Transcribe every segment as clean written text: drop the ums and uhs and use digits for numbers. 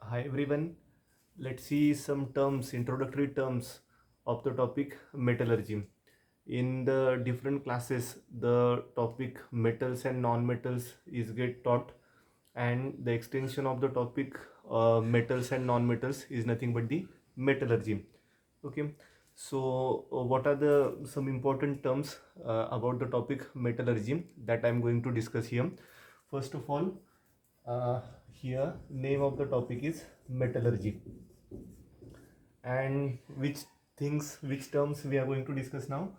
Hi everyone. Let's see some terms, introductory terms of the topic metallurgy. In the different classes, the topic metals and non-metals is get taught, and the extension of the topic metals and non-metals is nothing but the metallurgy. Okay. So, what are the some important terms about the topic metallurgy that I'm going to discuss here? First of all, here name of the topic is metallurgy, and which terms we are going to discuss now.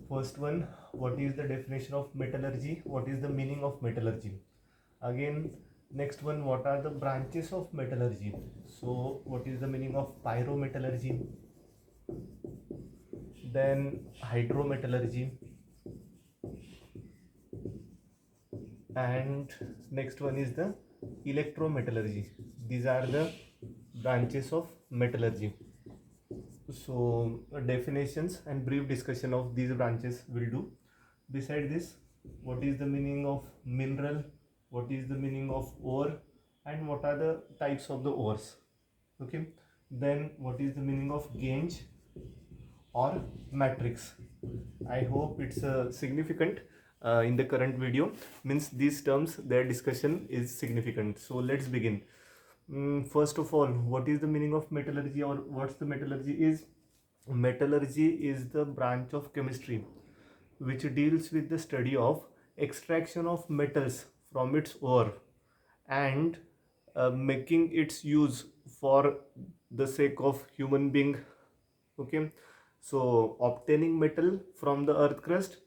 First one, what is the definition of metallurgy, what is the meaning of metallurgy. Again, next one, what are the branches of metallurgy. So what is the meaning of pyrometallurgy, then hydrometallurgy, and next one is the electrometallurgy. These are the branches of metallurgy. So definitions and brief discussion of these branches will do. Beside this, what is the meaning of mineral, what is the meaning of ore, and what are the types of the ores. Okay, then what is the meaning of gangue or matrix. I hope it's significant in the current video, means these terms, their discussion is significant. So let's begin. First of all, what is the meaning of metallurgy, or what's the metallurgy is? Metallurgy is the branch of chemistry which deals with the study of extraction of metals from its ore and making its use for the sake of human being. Okay, so obtaining metal from the earth crust,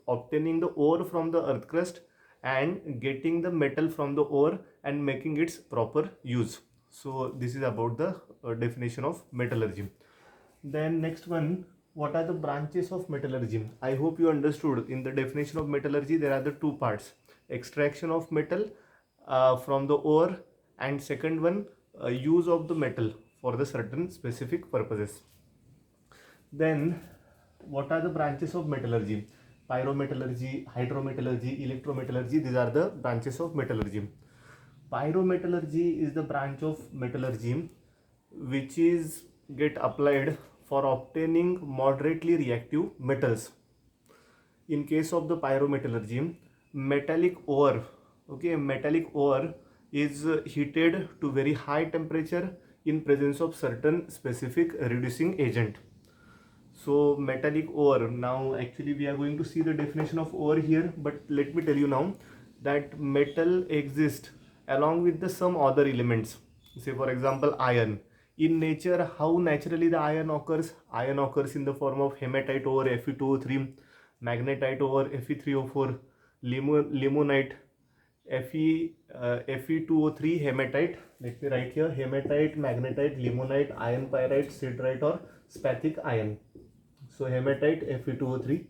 obtaining the ore from the earth crust and getting the metal from the ore and making its proper use. So this is about the definition of metallurgy. Then next one, what are the branches of metallurgy? I hope you understood. In the definition of metallurgy, there are the two parts: extraction of metal from the ore, and second one, use of the metal for the certain specific purposes. Then, what are the branches of metallurgy? Pyrometallurgy, hydrometallurgy, electrometallurgy. These are the branches of metallurgy. Pyrometallurgy is the branch of metallurgy which is get applied for obtaining moderately reactive metals. In case of the pyrometallurgy, metallic ore, metallic ore is heated to very high temperature in presence of certain specific reducing agent. So metallic ore, now actually we are going to see the definition of ore here, but let me tell you now that metal exists along with the some other elements. Say for example iron. In nature, how naturally the iron occurs? Iron occurs in the form of hematite ore Fe2O3, magnetite ore Fe3O4, limonite Fe2O3 hematite. Let me write here: hematite, magnetite, limonite, iron pyrite, siderite or spathic iron. So hematite Fe2O3,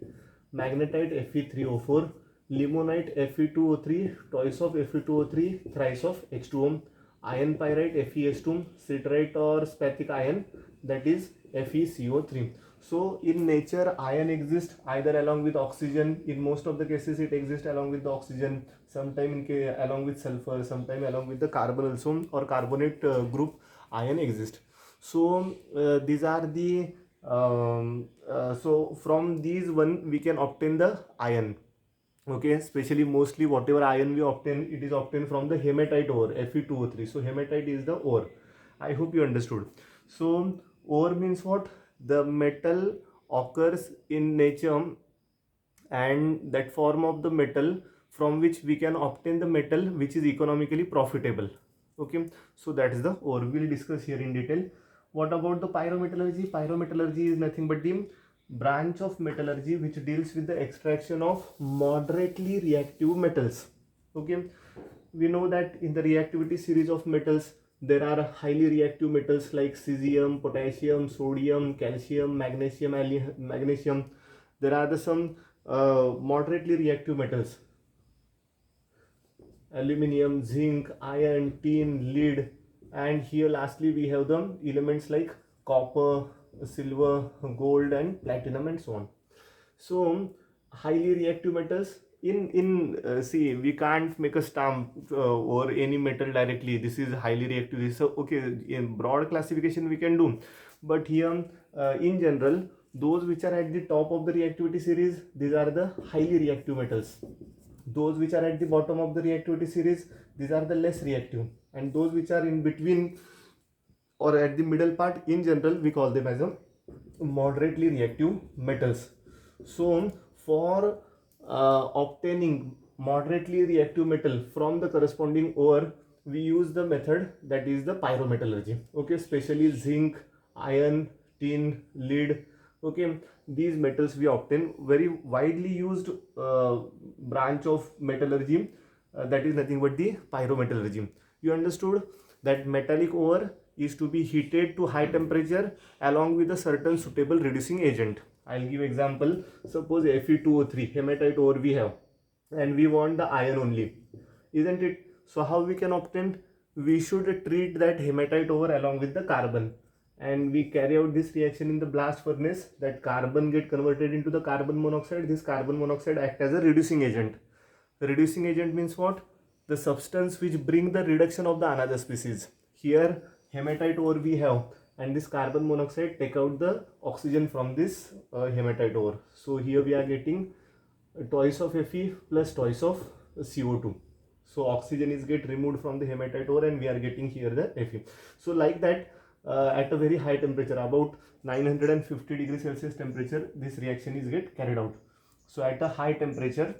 magnetite Fe3O4, limonite Fe2O3, twice of Fe2O3, thrice of H2O, iron pyrite FeS2, siderite or spathic iron, that is FeCO3. So in nature, iron exists either along with oxygen. In most of the cases, it exists along with the oxygen. Sometimes along with sulfur, sometimes along with the carbon also, or carbonate group iron exists. So these are the so from these one we can obtain the iron. Okay, especially mostly whatever iron we obtain, it is obtained from the hematite ore Fe2O3. So hematite is the ore. I hope you understood. So ore means what? The metal occurs in nature, and that form of the metal from which we can obtain the metal which is economically profitable. Okay, so that is the ore. We'll discuss here in detail. What about the pyrometallurgy? Pyrometallurgy is nothing but the branch of metallurgy which deals with the extraction of moderately reactive metals. Okay, we know that in the reactivity series of metals there are highly reactive metals like cesium, potassium, sodium, calcium, magnesium. There are some moderately reactive metals: aluminium, zinc, iron, tin, lead, and here lastly we have the elements like copper, silver, gold and platinum and so on. So highly reactive metals See, we can't make a stamp or any metal directly. This is highly reactive. This, okay, in broad classification we can do, but here in general, those which are at the top of the reactivity series, these are the highly reactive metals. Those which are at the bottom of the reactivity series, these are the less reactive, and those which are in between or at the middle part, in general we call them as a moderately reactive metals. So for obtaining moderately reactive metal from the corresponding ore, we use the method that is the pyrometallurgy. Okay, especially zinc, iron, tin, lead. Okay, these metals we obtain. Very widely used branch of metallurgy, that is nothing but the pyrometallurgy. You understood that metallic ore is to be heated to high temperature along with a certain suitable reducing agent. I'll give example. Suppose Fe2O3 hematite ore we have, and we want the iron only, isn't it? So how we can obtain? We should treat that hematite ore along with the carbon, and we carry out this reaction in the blast furnace. That carbon get converted into the carbon monoxide. This carbon monoxide act as a reducing agent. The reducing agent means what? The substance which bring the reduction of the another species. Here hematite ore we have, and this carbon monoxide take out the oxygen from this hematite ore. So here we are getting twice of Fe plus twice of CO2. So oxygen is get removed from the hematite ore, and we are getting here the Fe. So like that, at a very high temperature, about 950 degrees Celsius temperature, this reaction is get carried out. So at a high temperature,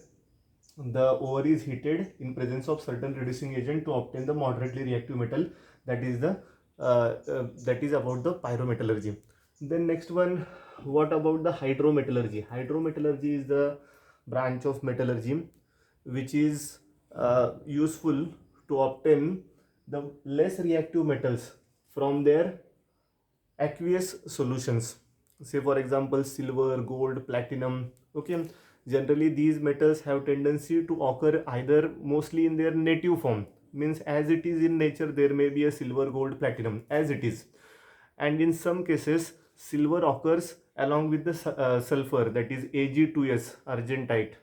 the ore is heated in presence of certain reducing agent to obtain the moderately reactive metal. That is the that is about the pyrometallurgy. Then next one, what about the hydrometallurgy? Hydrometallurgy is the branch of metallurgy which is useful to obtain the less reactive metals from their aqueous solutions. Say for example silver, gold, platinum. Okay, generally these metals have tendency to occur either mostly in their native form, means as it is in nature there may be a silver, gold, platinum as it is, and in some cases silver occurs along with the sulfur, that is Ag2S argentite,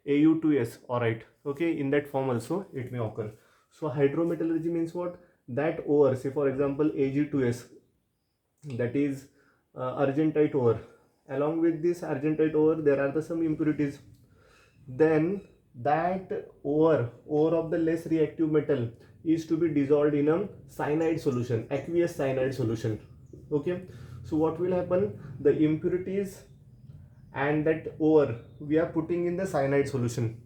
Au2S aurite. Okay, in that form also it may occur. So hydrometallurgy means what? That ore, say for example Ag2S, that is argentite ore. Along with this argentite ore there are some impurities. Then that ore of the less reactive metal is to be dissolved in a cyanide solution, aqueous cyanide solution. Okay, so what will happen? The impurities and that ore we are putting in the cyanide solution.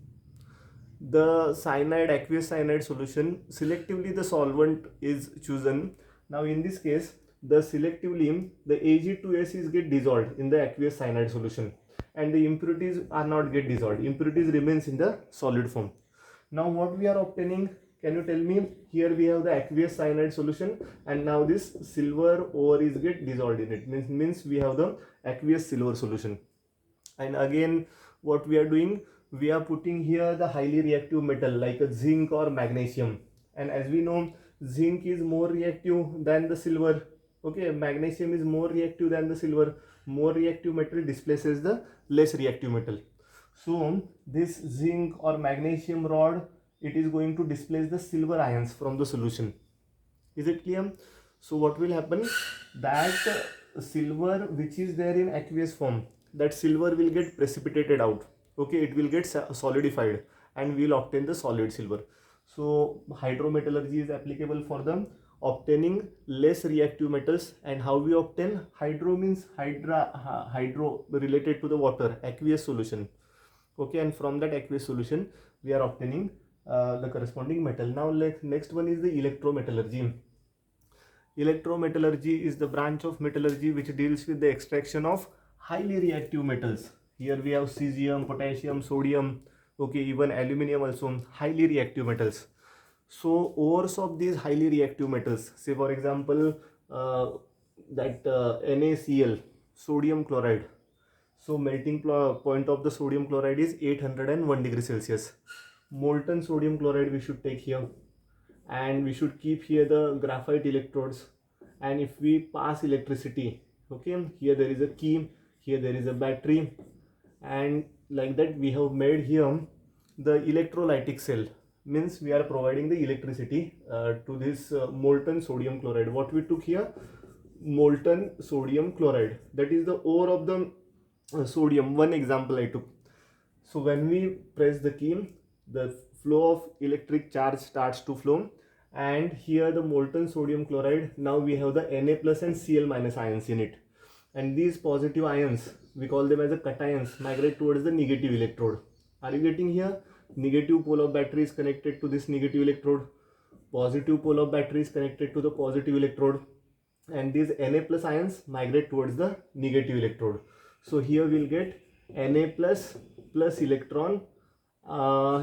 The cyanide, aqueous cyanide solution, selectively the solvent is chosen. Now in this case, the selectively the Ag2S is get dissolved in the aqueous cyanide solution, and the impurities are not get dissolved. Impurities remains in the solid form. Now what we are obtaining? Can you tell me? Here we have the aqueous cyanide solution, and now this silver ore is get dissolved in it. Means we have the aqueous silver solution. And again what we are doing, we are putting here the highly reactive metal like a zinc or magnesium, and as we know zinc is more reactive than the silver. Okay, magnesium is more reactive than the silver. More reactive metal displaces the less reactive metal. So this zinc or magnesium rod, it is going to displace the silver ions from the solution. Is it clear? So what will happen? That silver which is there in aqueous form, that silver will get precipitated out. Okay, it will get solidified, and we will obtain the solid silver. So hydrometallurgy is applicable for the obtaining less reactive metals. And how we obtain? Hydro means hydro related to the water, aqueous solution. Okay, and from that aqueous solution we are obtaining the corresponding metal. Now next one is the electrometallurgy. Electrometallurgy is the branch of metallurgy which deals with the extraction of highly reactive metals. Here we have cesium, potassium, sodium, okay, even aluminium also, highly reactive metals. So ores of these highly reactive metals, say for example that NaCl, sodium chloride. So melting point of the sodium chloride is 801 degrees Celsius. Molten sodium chloride we should take here, and we should keep here the graphite electrodes. And if we pass electricity, okay, here there is a key, here there is a battery, and like that we have made here the electrolytic cell, means we are providing the electricity to this molten sodium chloride. What we took here, molten sodium chloride, that is the ore of the sodium. One example I took. So when we press the key, the flow of electric charge starts to flow, and here the molten sodium chloride, now we have the Na plus and Cl minus ions in it, and these positive ions, we call them as the cations, migrate towards the negative electrode. Are you getting here? Negative pole of battery is connected to this negative electrode, positive pole of battery is connected to the positive electrode, and these Na plus ions migrate towards the negative electrode. So here we'll get Na plus electron.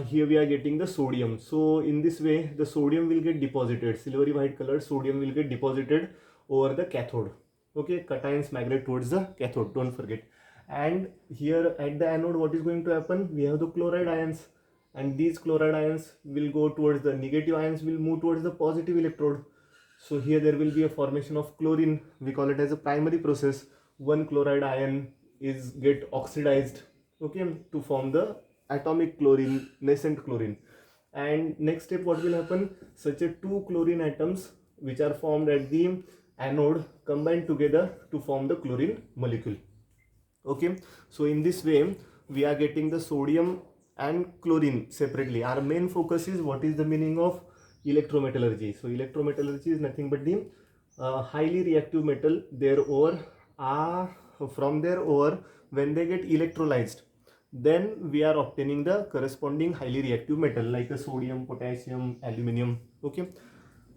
Here we are getting the sodium. So in this way the sodium will get deposited, silvery white colored sodium will get deposited over the cathode. Okay, cations migrate towards the cathode, don't forget. And here at the anode, what is going to happen? We have the chloride ions, and these chloride ions will go towards the negative ions, will move towards the positive electrode. So here there will be a formation of chlorine, we call it as a primary process. One chloride ion is get oxidized, okay, to form the atomic chlorine, nascent chlorine. And next step, what will happen? Such a two chlorine atoms which are formed at the anode combine together to form the chlorine molecule. Okay, so in this way we are getting the sodium and chlorine separately. Our main focus is what is the meaning of electrometallurgy. So electrometallurgy is nothing but the highly reactive metal, their ore are from their ore, when they get electrolyzed, then we are obtaining the corresponding highly reactive metal like a sodium, potassium, aluminium. Okay,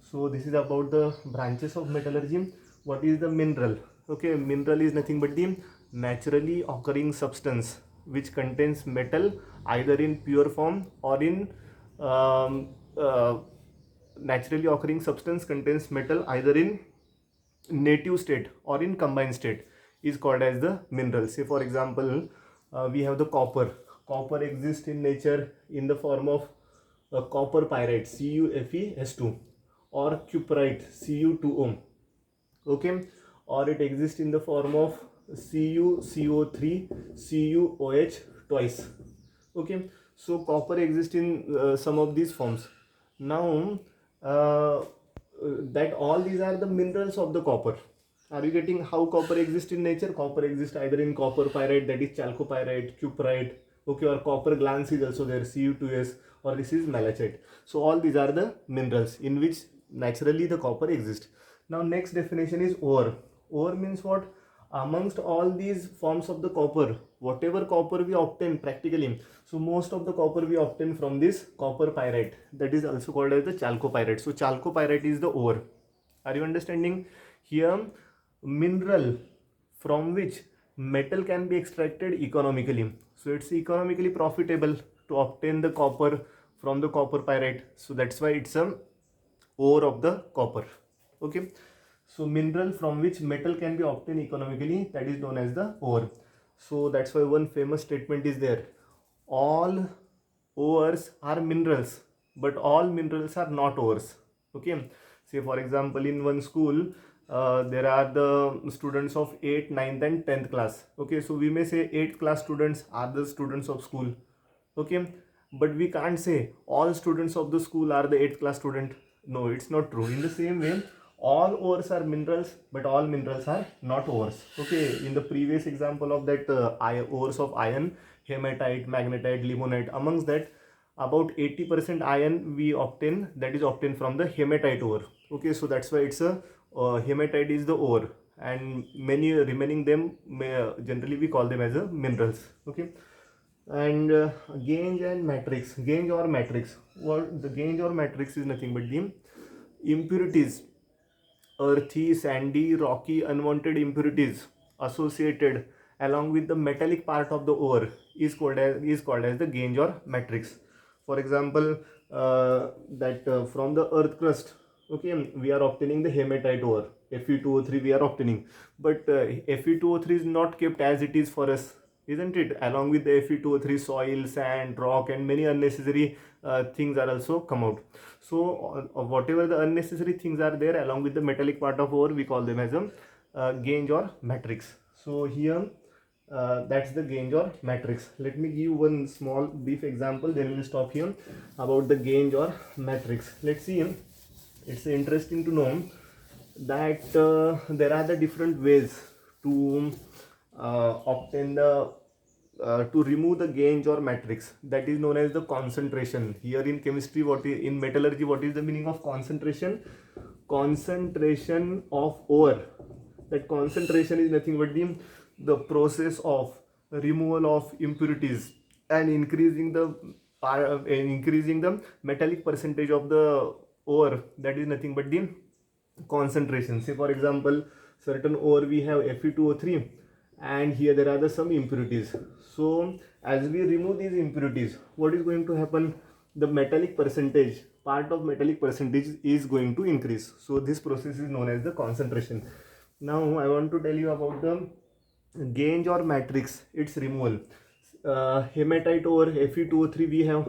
so this is about the branches of metallurgy. What is the mineral? Okay, mineral is nothing but the naturally occurring substance which contains metal either in pure form or in naturally occurring substance contains metal either in native state or in combined state is called as the mineral. Say for example, we have the copper. Copper exists in nature in the form of copper pyrite CuFeS2 or cuprite Cu2O. Okay, or it exists in the form of CuCO3 CuOH twice. Okay, so copper exists in some of these forms. Now that all these are the minerals of the copper. Are you getting how copper exists in nature? Copper exists either in copper pyrite, that is chalcopyrite, cuprite, okay, or copper glance is also there, Cu2S, or this is malachite. So all these are the minerals in which naturally the copper exists. Now next definition is ore. Ore means what? Amongst all these forms of the copper, whatever copper we obtain practically, so most of the copper we obtain from this copper pyrite, that is also called as the chalcopyrite. So chalcopyrite is the ore. Are you understanding? Here mineral from which metal can be extracted economically, so it's economically profitable to obtain the copper from the copper pyrite, so that's why it's a ore of the copper. Okay, so mineral from which metal can be obtained economically, that is known as the ore. So that's why one famous statement is there: all ores are minerals, but all minerals are not ores. Okay, say for example, in one school there are the students of 8th, 9th and 10th class. Okay, so we may say 8th class students are the students of school. Okay, but we can't say all students of the school are the 8th class student. No, it's not true. In the same way, all ores are minerals, but all minerals are not ores. Okay, in the previous example of that ores of iron, hematite, magnetite, limonite, amongst that about 80% iron we obtain, that is obtained from the hematite ore. Okay, so that's why it's a hematite is the ore, and many remaining them generally we call them as a minerals. Okay, and gangue and matrix. Gangue or matrix, what the gangue or matrix is nothing but the impurities, earthy, sandy, rocky, unwanted impurities associated along with the metallic part of the ore is called as the gangue or matrix. For example, from the earth crust, okay, we are obtaining the hematite ore, Fe2O3 we are obtaining, but Fe2O3 is not kept as it is for us, isn't it? Along with the Fe2O3, soil, sand, rock and many unnecessary things are also come out. So whatever the unnecessary things are there along with the metallic part of ore, we call them as a gangue or matrix. So here That's the gangue or matrix. Let me give one small brief example, then we'll stop here about the gangue or matrix. Let's see. It's interesting to know that there are the different ways to obtain the to remove the gangue or matrix, that is known as the concentration. Here in chemistry, in metallurgy, what is the meaning of concentration? Concentration of ore. That concentration is nothing but the process of removal of impurities and increasing the metallic percentage of the ore. That is nothing but the concentration. Say for example, certain ore we have Fe2O3, and here there are some impurities. So as we remove these impurities, what is going to happen? The metallic percentage, part of metallic percentage is going to increase. So this process is known as the concentration. Now I want to tell you about the gangue or matrix, its removal. Hematite ore Fe2O3 we have,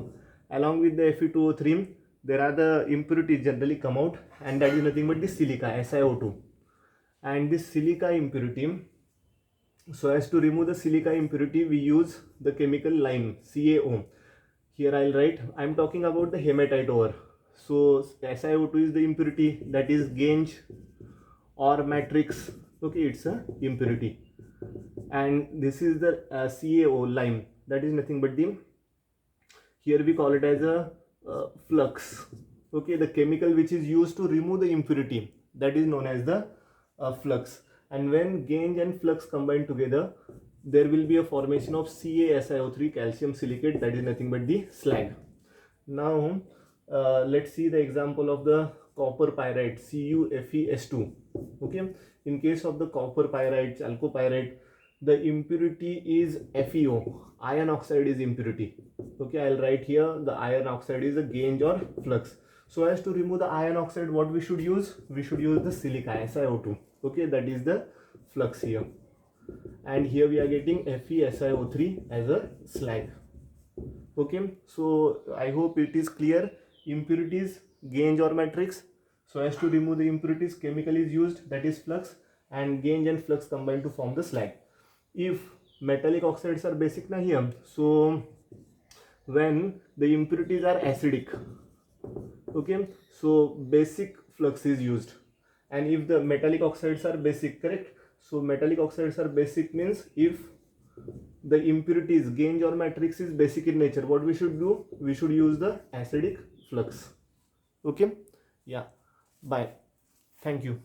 along with the Fe2O3 there are the impurities generally come out, and that is nothing but the silica, SiO2. And this silica impurity, so as to remove the silica impurity, we use the chemical lime, CaO. Here I'll write, I'm talking about the hematite ore. So SiO2 is the impurity, that is gangue or matrix. Okay, it's a impurity. And this is the CaO, lime, that is nothing but the, here we call it as a flux. Okay, the chemical which is used to remove the impurity, that is known as the flux. And when gangue and flux combine together, there will be a formation of CaSiO3, calcium silicate, that is nothing but the slag. Now let's see the example of the copper pyrite, CuFeS2. Okay, in case of the copper pyrite, chalcopyrite, the impurity is FeO, iron oxide is impurity. Okay, I'll write here the iron oxide is a gangue or flux. So as to remove the iron oxide, what we should use? We should use the silica, SiO2. Okay, that is the flux here. And here we are getting FeSiO3 as a slag. Okay, so I hope it is clear. Impurities, gangue or matrix. So as to remove the impurities, chemical is used, that is flux, and gangue and flux combine to form the slag. If metallic oxides are basic na here, so when the impurities are acidic, okay, so basic flux is used. And if the metallic oxides are basic, correct, so metallic oxides are basic means if the impurities, gangue or matrix is basic in nature, what we should do? We should use the acidic flux. Okay, yeah, bye, thank you.